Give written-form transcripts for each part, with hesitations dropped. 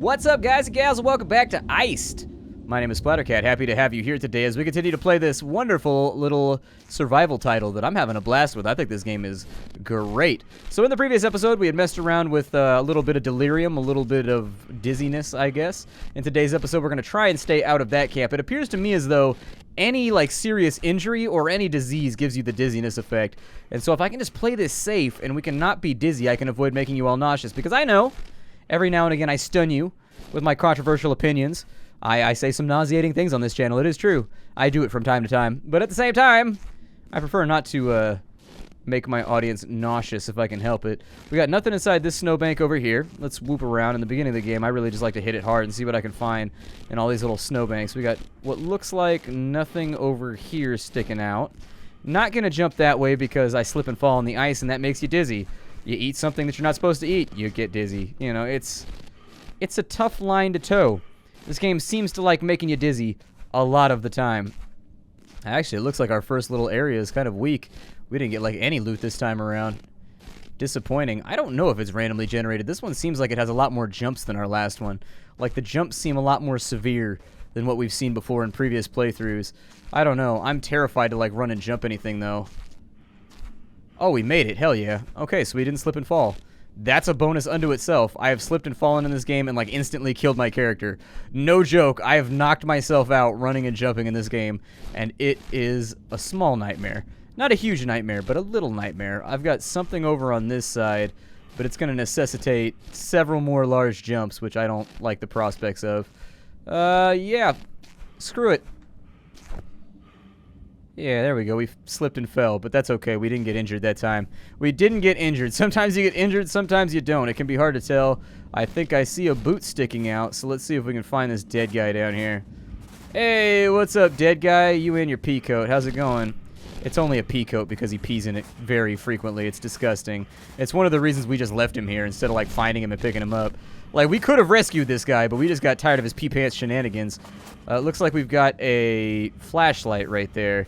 What's up, guys and gals, and welcome back to ICED. My name is Splattercat. Happy to have you here today as we continue to play this wonderful little survival title that I'm having a blast with. I think this game is great. So in the previous episode, we had messed around with a little bit of delirium, a little bit of dizziness, I guess. In today's episode, we're going to try and stay out of that camp. It appears to me as though any serious injury or any disease gives you the dizziness effect. And so if I can just play this safe and we can not be dizzy, I can avoid making you all nauseous. Because I know every now and again I stun you with my controversial opinions. I say some nauseating things on this channel. It is true. I do it from time to time. But at the same time, I prefer not to make my audience nauseous if I can help it. We got nothing inside this snowbank over here. Let's whoop around. In the beginning of the game, I really just like to hit it hard and see what I can find in all these little snowbanks. We got what looks like nothing over here sticking out. Not going to jump that way because I slip and fall on the ice, and that makes you dizzy. You eat something that you're not supposed to eat, you get dizzy. You know, it's a tough line to toe. This game seems to like making you dizzy a lot of the time. Actually, it looks like our first little area is kind of weak. We didn't get like any loot this time around. Disappointing. I don't know if it's randomly generated. This one seems like it has a lot more jumps than our last one. Like the jumps seem a lot more severe than what we've seen before in previous playthroughs. I don't know. I'm terrified to like run and jump anything though. Oh, we made it. Hell yeah. Okay, so we didn't slip and fall. That's a bonus unto itself. I have slipped and fallen in this game and like instantly killed my character. No joke, I have knocked myself out running and jumping in this game, and it is a small nightmare. Not a huge nightmare, but a little nightmare. I've got something over on this side, but it's going to necessitate several more large jumps, which I don't like the prospects of. Yeah, screw it. Yeah, there we go. We slipped and fell, but that's okay. We didn't get injured that time. We didn't get injured. Sometimes you get injured, sometimes you don't. It can be hard to tell. I think I see a boot sticking out, so let's see if we can find this dead guy down here. Hey, what's up, dead guy? You and your pea coat. How's it going? It's only a pea coat because he pees in it very frequently. It's disgusting. It's one of the reasons we just left him here instead of, like, finding him and picking him up. Like, we could have rescued this guy, but we just got tired of his pee pants shenanigans. Looks like we've got a flashlight right there.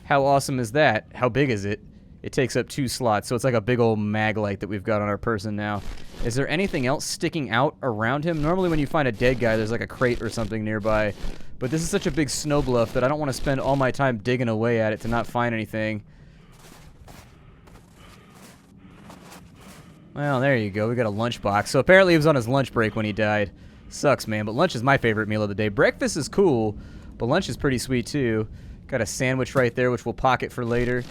How awesome is that? How big is it? It takes up 2 slots, so it's like a big old mag light that we've got on our person now. Is there anything else sticking out around him? Normally when you find a dead guy, there's like a crate or something nearby. But this is such a big snow bluff that I don't want to spend all my time digging away at it to not find anything. Well, there you go. We got a lunchbox. So apparently he was on his lunch break when he died. Sucks, man, but lunch is my favorite meal of the day. Breakfast is cool, but lunch is pretty sweet too. Got a sandwich right there, which we'll pocket for later.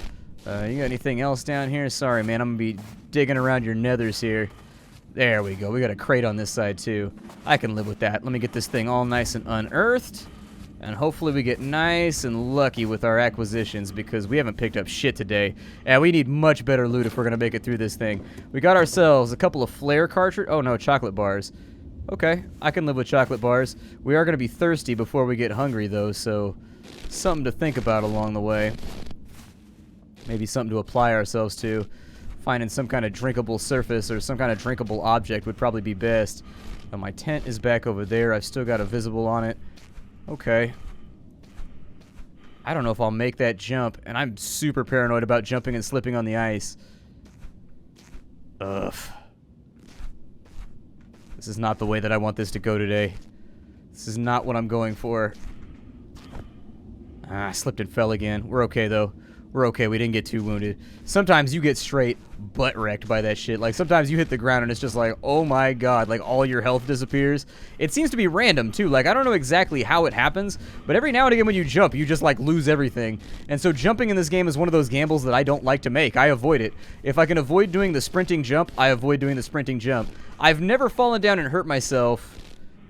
You got anything else down here? Sorry, man. I'm going to be digging around your nethers here. There we go. We got a crate on this side, too. I can live with that. Let me get this thing all nice and unearthed. And hopefully we get nice and lucky with our acquisitions because we haven't picked up shit today. And we need much better loot if we're going to make it through this thing. We got ourselves a couple of flare cartridges. Oh, no, chocolate bars. Okay, I can live with chocolate bars. We are going to be thirsty before we get hungry, though, so something to think about along the way. Maybe something to apply ourselves to. Finding some kind of drinkable surface or some kind of drinkable object would probably be best. My tent is back over there. I've still got a visible on it. Okay. I don't know if I'll make that jump, and I'm super paranoid about jumping and slipping on the ice. Ugh. This is not the way that I want this to go today. This is not what I'm going for. I slipped and fell again. We're okay, though. We're okay. We didn't get too wounded. Sometimes you get straight butt wrecked by that shit. Like, sometimes you hit the ground and it's just like, oh my god, like, all your health disappears. It seems to be random, too. Like, I don't know exactly how it happens, but every now and again when you jump, you just, like, lose everything. And so jumping in this game is one of those gambles that I don't like to make. I avoid it. If I can avoid doing the sprinting jump, I avoid doing the sprinting jump. I've never fallen down and hurt myself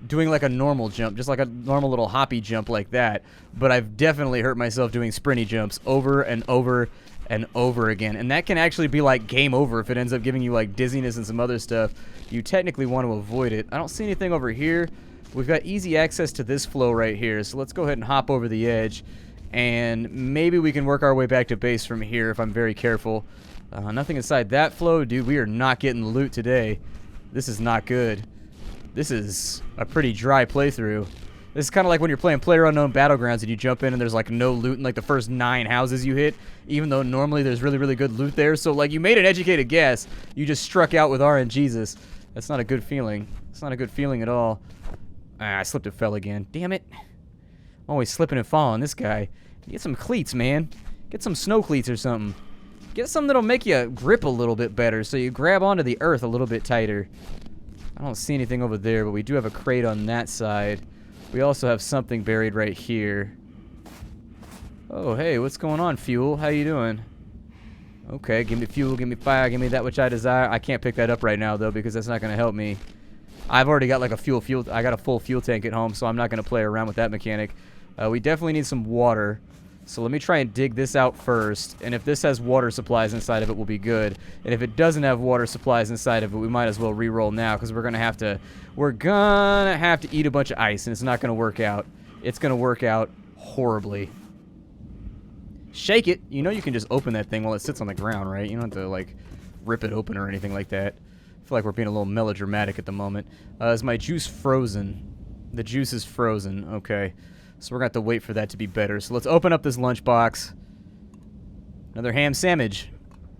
doing like a normal jump, just like a normal little hoppy jump like that, but I've definitely hurt myself doing sprinty jumps over and over and over again, and that can actually be like game over if it ends up giving you like dizziness and some other stuff. You technically want to avoid it. I don't see anything over here. We've got easy access to this flow right here, so let's go ahead and hop over the edge, and maybe we can work our way back to base from here if I'm very careful. Nothing inside that flow. Dude, we are not getting the loot today. This is not good. This is a pretty dry playthrough. This is kind of like when you're playing PlayerUnknown Battlegrounds and you jump in and there's like no loot in like the first 9 houses you hit, even though normally there's really, really good loot there. So like you made an educated guess. You just struck out with RNGesus. That's not a good feeling. It's not a good feeling at all. Ah, I slipped and fell again. Damn it. I'm always slipping and falling, this guy. Get some cleats, man. Get some snow cleats or something. Get something that'll make you grip a little bit better so you grab onto the earth a little bit tighter. I don't see anything over there, but we do have a crate on that side. We also have something buried right here. Oh, hey, what's going on, fuel? How you doing? Okay, give me fuel, give me fire, give me that which I desire. I can't pick that up right now, though, because that's not going to help me. I've already got, like, I got a full fuel tank at home, so I'm not going to play around with that mechanic. We definitely need some water. So let me try and dig this out first, and if this has water supplies inside of it, we'll be good. And if it doesn't have water supplies inside of it, we might as well re-roll now, because we're gonna have to eat a bunch of ice, and it's not gonna work out. It's gonna work out horribly. Shake it. You know you can just open that thing while it sits on the ground, right? You don't have to, like, rip it open or anything like that. I feel like we're being a little melodramatic at the moment. Is my juice frozen? The juice is frozen. Okay. So we're going to have to wait for that to be better. So let's open up this lunchbox. Another ham sandwich.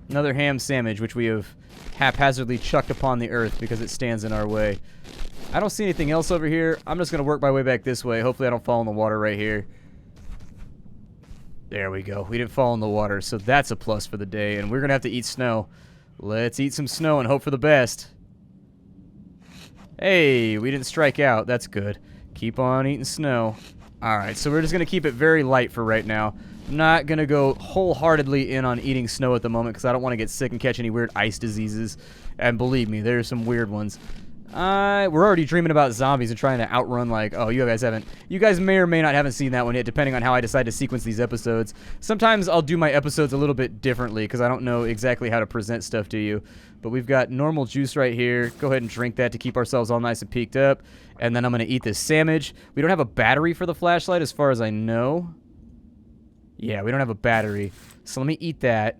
Another ham sandwich, which we have haphazardly chucked upon the earth because it stands in our way. I don't see anything else over here. I'm just going to work my way back this way. Hopefully I don't fall in the water right here. There we go. We didn't fall in the water, so that's a plus for the day. And we're going to have to eat snow. Let's eat some snow and hope for the best. Hey, we didn't strike out. That's good. Keep on eating snow. Alright, so we're just going to keep it very light for right now. I'm not going to go wholeheartedly in on eating snow at the moment because I don't want to get sick and catch any weird ice diseases. And believe me, there's some weird ones. We're already dreaming about zombies and trying to outrun, like, oh, you guys may or may not haven't seen that one yet, depending on how I decide to sequence these episodes. Sometimes I'll do my episodes a little bit differently because I don't know exactly how to present stuff to you. But we've got normal juice right here. Go ahead and drink that to keep ourselves all nice and peaked up. And then I'm going to eat this sandwich. We don't have a battery for the flashlight as far as I know. Yeah, we don't have a battery. So let me eat that.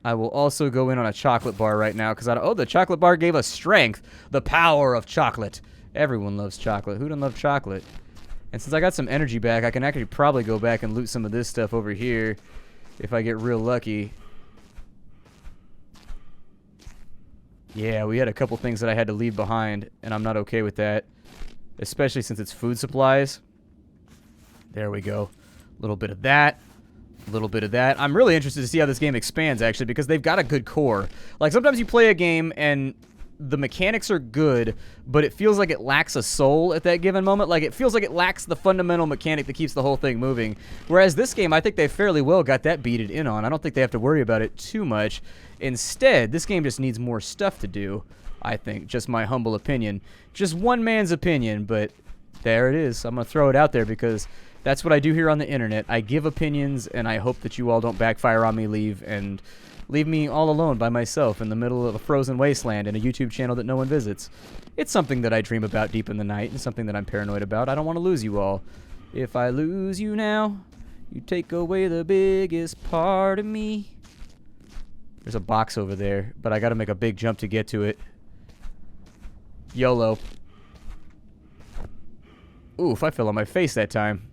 I will also go in on a chocolate bar right now because oh, the chocolate bar gave us strength. The power of chocolate. Everyone loves chocolate. Who doesn't love chocolate? And since I got some energy back, I can actually probably go back and loot some of this stuff over here if I get real lucky. Yeah, we had a couple things that I had to leave behind, and I'm not okay with that. Especially since it's food supplies. There we go. A little bit of that. A little bit of that. I'm really interested to see how this game expands, actually, because they've got a good core. Like, sometimes you play a game and the mechanics are good, but it feels like it lacks a soul at that given moment. Like, it feels like it lacks the fundamental mechanic that keeps the whole thing moving. Whereas this game, I think they fairly well got that beaded in on. I don't think they have to worry about it too much. Instead, this game just needs more stuff to do, I think. Just my humble opinion. Just one man's opinion, but there it is. I'm going to throw it out there because that's what I do here on the internet. I give opinions, and I hope that you all don't backfire on me, leave me all alone by myself in the middle of a frozen wasteland in a YouTube channel that no one visits. It's something that I dream about deep in the night and something that I'm paranoid about. I don't want to lose you all. If I lose you now, you take away the biggest part of me. There's a box over there, but I got to make a big jump to get to it. YOLO. Oof, I fell on my face that time.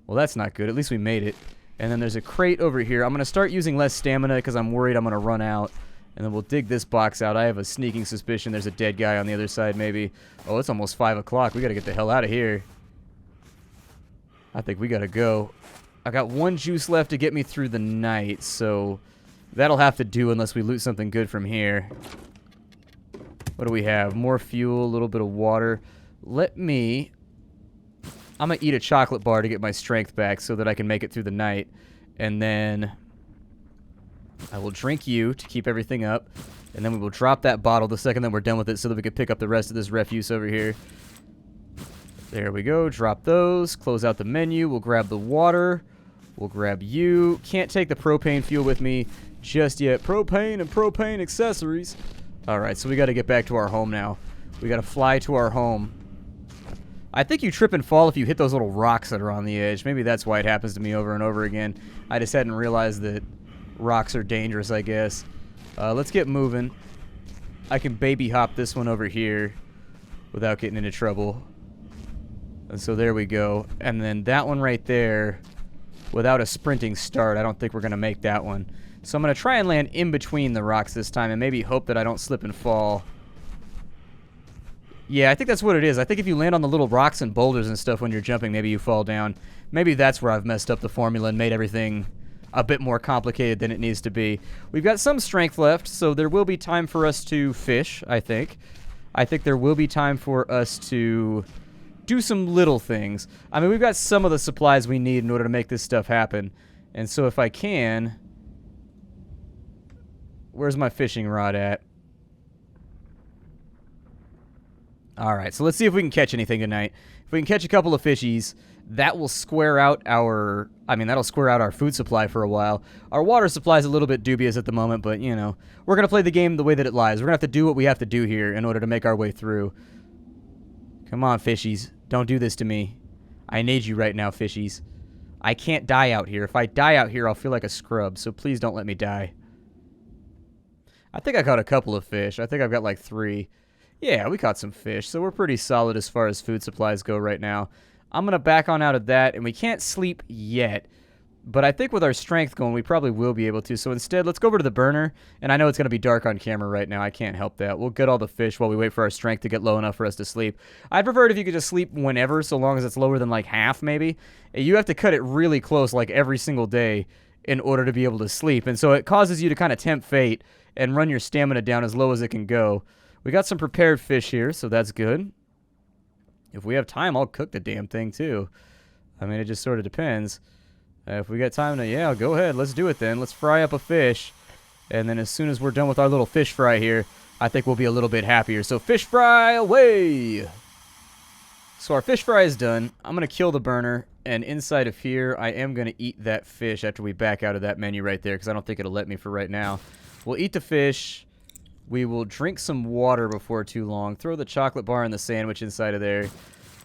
Well, that's not good. At least we made it. And then there's a crate over here. I'm going to start using less stamina because I'm worried I'm going to run out. And then we'll dig this box out. I have a sneaking suspicion there's a dead guy on the other side, maybe. Oh, it's almost 5 o'clock. We got to get the hell out of here. I think we got to go. I got one juice left to get me through the night, so that'll have to do unless we loot something good from here. What do we have? More fuel, a little bit of water. I'm going to eat a chocolate bar to get my strength back so that I can make it through the night. And then I will drink you to keep everything up. And then we will drop that bottle the second that we're done with it so that we can pick up the rest of this refuse over here. There we go. Drop those. Close out the menu. We'll grab the water. We'll grab you. Can't take the propane fuel with me just yet. Propane and propane accessories. Alright, so we got to get back to our home now. We got to fly to our home. I think you trip and fall if you hit those little rocks that are on the edge. Maybe that's why it happens to me over and over again. I just hadn't realized that rocks are dangerous, I guess. Let's get moving. I can baby hop this one over here without getting into trouble. And so there we go. And then that one right there, without a sprinting start, I don't think we're going to make that one. So I'm going to try and land in between the rocks this time and maybe hope that I don't slip and fall. Yeah, I think that's what it is. I think if you land on the little rocks and boulders and stuff when you're jumping, maybe you fall down. Maybe that's where I've messed up the formula and made everything a bit more complicated than it needs to be. We've got some strength left, so there will be time for us to fish, I think. I think there will be time for us to do some little things. I mean, we've got some of the supplies we need in order to make this stuff happen. And so if I can... Where's my fishing rod at? Alright, so let's see if we can catch anything tonight. If we can catch a couple of fishies, that will square out our... I mean, that'll square out our food supply for a while. Our water supply is a little bit dubious at the moment, but, you know, we're going to play the game the way that it lies. We're going to have to do what we have to do here in order to make our way through. Come on, fishies. Don't do this to me. I need you right now, fishies. I can't die out here. If I die out here, I'll feel like a scrub, so please don't let me die. I think I caught a couple of fish. I think I've got like 3. Yeah, we caught some fish, so we're pretty solid as far as food supplies go right now. I'm going to back on out of that, and we can't sleep yet. But I think with our strength going, we probably will be able to. So instead, let's go over to the burner. And I know it's going to be dark on camera right now. I can't help that. We'll get all the fish while we wait for our strength to get low enough for us to sleep. I'd prefer it if you could just sleep whenever, so long as it's lower than like half, maybe. You have to cut it really close, like every single day, in order to be able to sleep. And so it causes you to kind of tempt fate and run your stamina down as low as it can go. We got some prepared fish here, so that's good. If we have time, I'll cook the damn thing, too. I mean, it just sort of depends. If we got time to, yeah, go ahead. Let's do it then. Let's fry up a fish. And then as soon as we're done with our little fish fry here, I think we'll be a little bit happier. So fish fry away! So our fish fry is done. I'm going to kill the burner. And inside of here, I am going to eat that fish after we back out of that menu right there, because I don't think it'll let me for right now. We'll eat the fish. We will drink some water before too long. Throw the chocolate bar and the sandwich inside of there.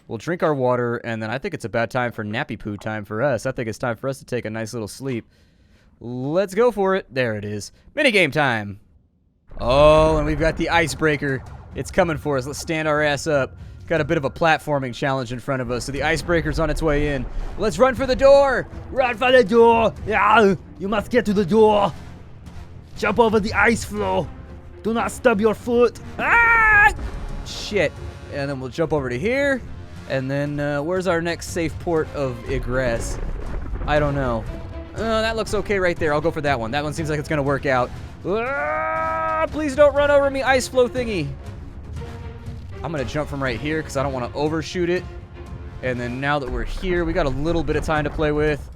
We'll drink our water, and then I think it's about time for nappy poo time for us. I think it's time for us to take a nice little sleep. Let's go for it. There it is. Minigame time. Oh, and we've got the icebreaker. It's coming for us. Let's stand our ass up. Got a bit of a platforming challenge in front of us, so the icebreaker's on its way in. Let's run for the door. Run for the door. Yeah, you must get to the door. Jump over the ice floe. Do not stub your foot. Ah! Shit. And then we'll jump over to here. And then, where's our next safe port of egress? I don't know. That looks okay right there. I'll go for that one. That one seems like it's going to work out. Ah, please don't run over me, ice flow thingy. I'm going to jump from right here because I don't want to overshoot it. And then now that we're here, we got a little bit of time to play with.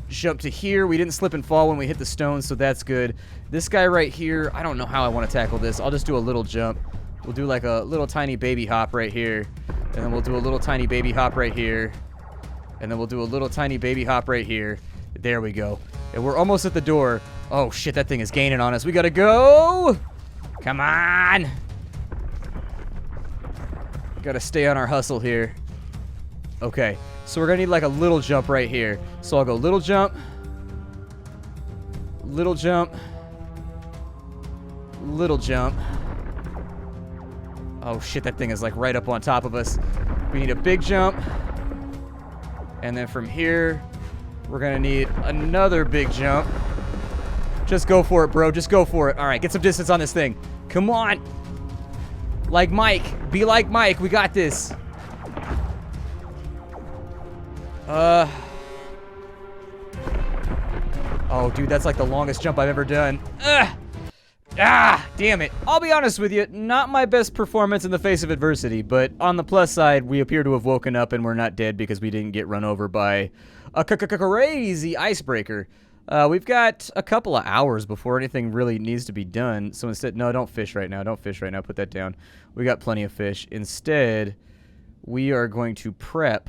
Jump to here. We didn't slip and fall when we hit the stones, so that's good. This guy right here, I don't know how I want to tackle this. I'll just do a little jump. We'll do like a little tiny baby hop right here. And then we'll do a little tiny baby hop right here. And then we'll do a little tiny baby hop right here. There we go. And we're almost at the door. Oh, shit, that thing is gaining on us. We gotta go! Come on! Gotta stay on our hustle here. Okay, so we're gonna need like a little jump right here. So I'll go little jump. Little jump. Little jump. Oh shit, that thing is like right up on top of us. We need a big jump. And then from here, we're gonna need another big jump. Just go for it, bro. Just go for it. All right, get some distance on this thing. Come on. Like Mike. Be like Mike. We got this. Oh, dude, that's like the longest jump I've ever done. Ah, damn it. I'll be honest with you, not my best performance in the face of adversity, but on the plus side, we appear to have woken up and we're not dead because we didn't get run over by a crazy icebreaker. We've got a couple of hours before anything really needs to be done, so instead, no, don't fish right now, don't fish right now, put that down. We got plenty of fish. Instead, we are going to prep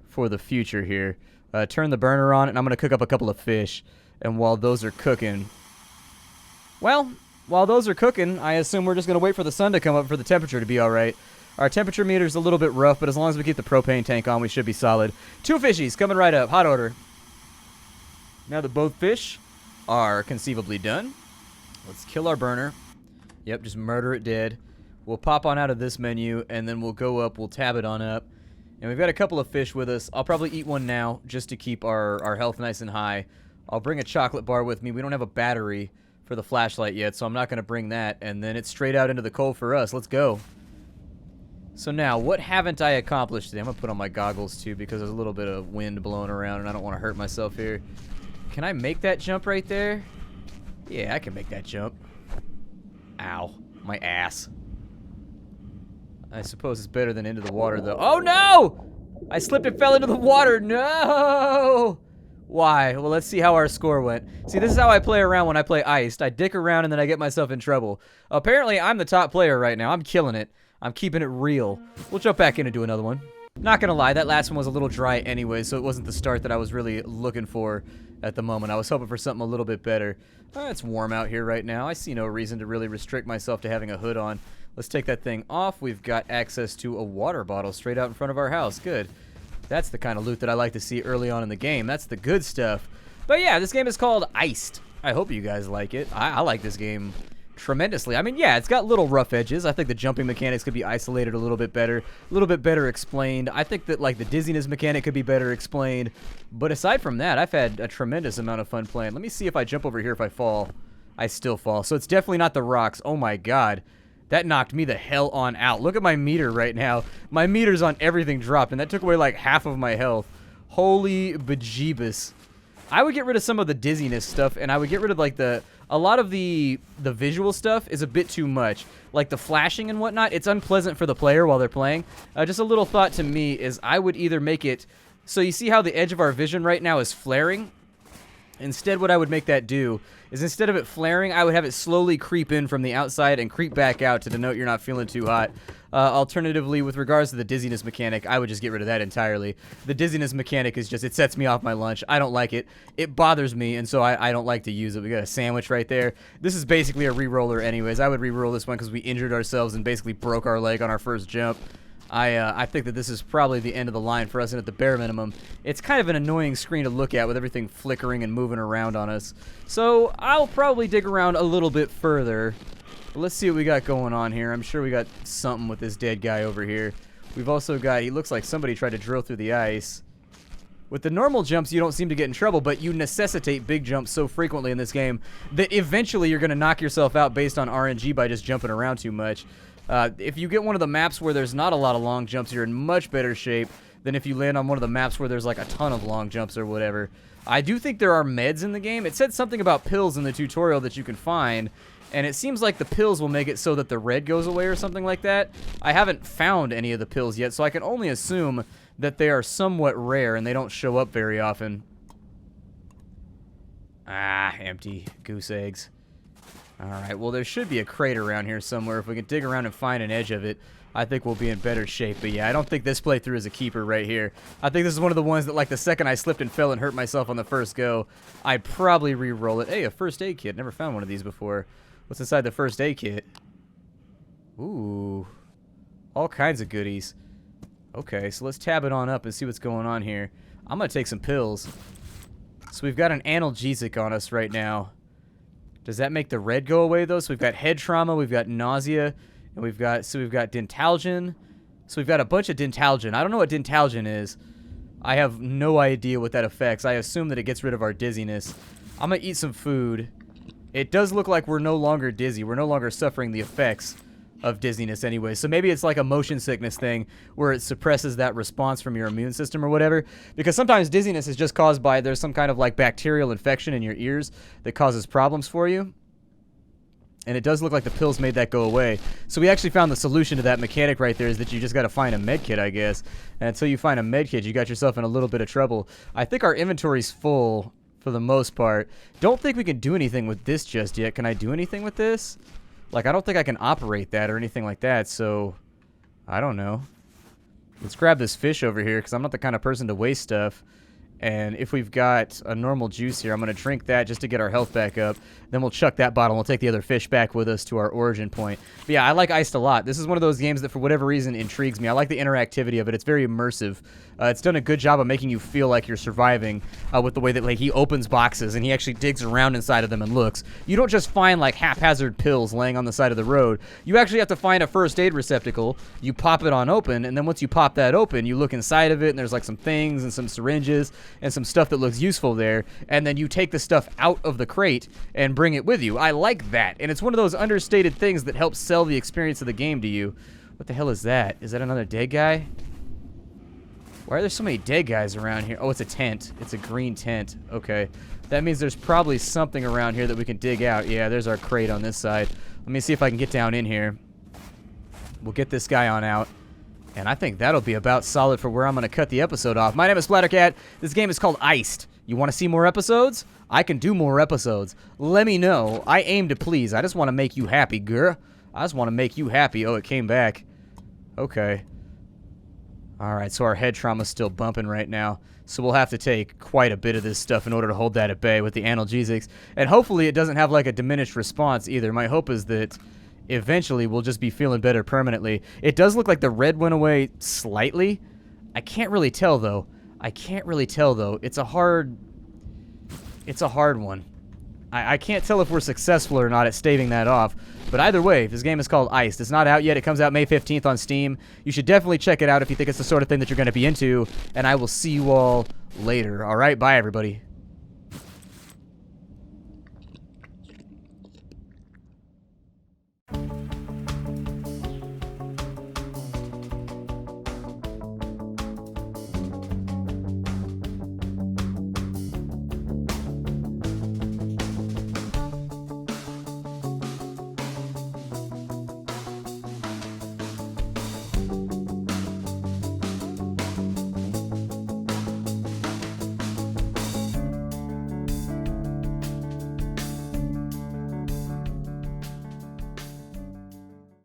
for the future here. Turn the burner on, and I'm going to cook up a couple of fish, and while those are cooking... Well, while those are cooking, I assume we're just going to wait for the sun to come up for the temperature to be all right. Our temperature meter's a little bit rough, but as long as we keep the propane tank on, we should be solid. 2 fishies coming right up. Hot order. Now that both fish are conceivably done, let's kill our burner. Yep, just murder it dead. We'll pop on out of this menu, and then we'll go up. We'll tab it on up. And we've got a couple of fish with us. I'll probably eat one now just to keep our health nice and high. I'll bring a chocolate bar with me. We don't have a battery for the flashlight yet, so I'm not going to bring that. And then it's straight out into the cold for us. Let's go. So now, what haven't I accomplished today? I'm going to put on my goggles, too, because there's a little bit of wind blowing around, and I don't want to hurt myself here. Can I make that jump right there? Yeah, I can make that jump. Ow. My ass. I suppose it's better than into the water, though. Oh, no! I slipped and fell into the water. No! Why? Well, let's see how our score went. See, this is how I play around when I play Iced. I dick around, and then I get myself in trouble. Apparently, I'm the top player right now. I'm killing it. I'm keeping it real. We'll jump back in and do another one. Not gonna lie, that last one was a little dry anyway, so it wasn't the start that I was really looking for at the moment. I was hoping for something a little bit better. It's warm out here right now. I see no reason to really restrict myself to having a hood on. Let's take that thing off. We've got access to a water bottle straight out in front of our house. Good. That's the kind of loot that I like to see early on in the game. That's the good stuff. But yeah, this game is called Iced. I hope you guys like it. I like this game tremendously. I mean, yeah, it's got little rough edges. I think the jumping mechanics could be isolated a little bit better explained. I think that, like, the dizziness mechanic could be better explained. But aside from that, I've had a tremendous amount of fun playing. Let me see if I jump over here. If I fall, I still fall. So it's definitely not the rocks. Oh my god. That knocked me the hell on out. Look at my meter right now. My meter's on everything dropped, and that took away like half of my health. Holy bejeebus. I would get rid of some of the dizziness stuff, and I would get rid of, like, a lot of the visual stuff is a bit too much. Like the flashing and whatnot, it's unpleasant for the player while they're playing. Just a little thought to me is I would either make it, so you see how the edge of our vision right now is flaring? Instead, what I would make that do is instead of it flaring, I would have it slowly creep in from the outside and creep back out to denote you're not feeling too hot. Alternatively, with regards to the dizziness mechanic, I would just get rid of that entirely. The dizziness mechanic is just, it sets me off my lunch. I don't like it. It bothers me, and so I don't like to use it. We got a sandwich right there. This is basically a re-roller anyways. I would re-roll this one because we injured ourselves and basically broke our leg on our first jump. I think that this is probably the end of the line for us, and at the bare minimum, it's kind of an annoying screen to look at with everything flickering and moving around on us. So I'll probably dig around a little bit further. But let's see what we got going on here. I'm sure we got something with this dead guy over here. We've also got, he looks like somebody tried to drill through the ice. With the normal jumps, you don't seem to get in trouble, but you necessitate big jumps so frequently in this game that eventually you're going to knock yourself out based on RNG by just jumping around too much. If you get one of the maps where there's not a lot of long jumps, you're in much better shape than if you land on one of the maps where there's like a ton of long jumps or whatever. I do think there are meds in the game. It said something about pills in the tutorial that you can find, and it seems like the pills will make it so that the red goes away or something like that. I haven't found any of the pills yet, so I can only assume that they are somewhat rare and they don't show up very often. Ah, empty goose eggs. Alright, well, there should be a crate around here somewhere. If we can dig around and find an edge of it, I think we'll be in better shape. But yeah, I don't think this playthrough is a keeper right here. I think this is one of the ones that, like, the second I slipped and fell and hurt myself on the first go, I'd probably re-roll it. Hey, a first aid kit. Never found one of these before. What's inside the first aid kit? Ooh. All kinds of goodies. Okay, so let's tab it on up and see what's going on here. I'm going to take some pills. So we've got an analgesic on us right now. Does that make the red go away, though? So we've got head trauma, we've got nausea, and we've got dentalgen. So we've got a bunch of dentalgen. I don't know what dentalgen is. I have no idea what that affects. I assume that it gets rid of our dizziness. I'm going to eat some food. It does look like we're no longer dizzy. We're no longer suffering the effects of dizziness anyway. So maybe it's like a motion sickness thing where it suppresses that response from your immune system or whatever. Because sometimes dizziness is just caused by there's some kind of like bacterial infection in your ears that causes problems for you. And it does look like the pills made that go away. So we actually found the solution to that mechanic right there is that you just got to find a med kit, I guess. And until you find a med kit, you got yourself in a little bit of trouble. I think our inventory's full for the most part. Don't think we can do anything with this just yet. Can I do anything with this? Like, I don't think I can operate that or anything like that, so I don't know. Let's grab this fish over here, because I'm not the kind of person to waste stuff. And if we've got a normal juice here, I'm going to drink that just to get our health back up. Then we'll chuck that bottle and we'll take the other fish back with us to our origin point. But yeah, I like Iced a lot. This is one of those games that for whatever reason intrigues me. I like the interactivity of it. It's very immersive. It's done a good job of making you feel like you're surviving with the way that, like, he opens boxes and he actually digs around inside of them and looks. You don't just find, like, haphazard pills laying on the side of the road. You actually have to find a first aid receptacle. You pop it on open, and then once you pop that open, you look inside of it, and there's, like, some things and some syringes. and some stuff that looks useful there, and then you take the stuff out of the crate and bring it with you. I like that, and it's one of those understated things that helps sell the experience of the game to you. What the hell is that? Is that another dead guy? Why are there so many dead guys around here? Oh, it's a tent. It's a green tent. Okay. That means there's probably something around here that we can dig out. Yeah, there's our crate on this side. Let me see if I can get down in here. We'll get this guy on out. And I think that'll be about solid for where I'm going to cut the episode off. My name is Splattercat. This game is called ICED. You want to see more episodes? I can do more episodes. Let me know. I aim to please. I just want to make you happy, girl. I just want to make you happy. Oh, it came back. Okay. Alright, so our head trauma's still bumping right now. So we'll have to take quite a bit of this stuff in order to hold that at bay with the analgesics. And hopefully it doesn't have like a diminished response either. My hope is that eventually we'll just be feeling better permanently. It does look like the red went away slightly. I can't really tell though. It's a hard one. I can't tell if we're successful or not at staving that off. But either way, this game is called ICED. It's not out yet. It comes out May 15th on Steam. You should definitely check it out if you think it's the sort of thing that you're going to be into. And I will see you all later. All right? Bye, everybody.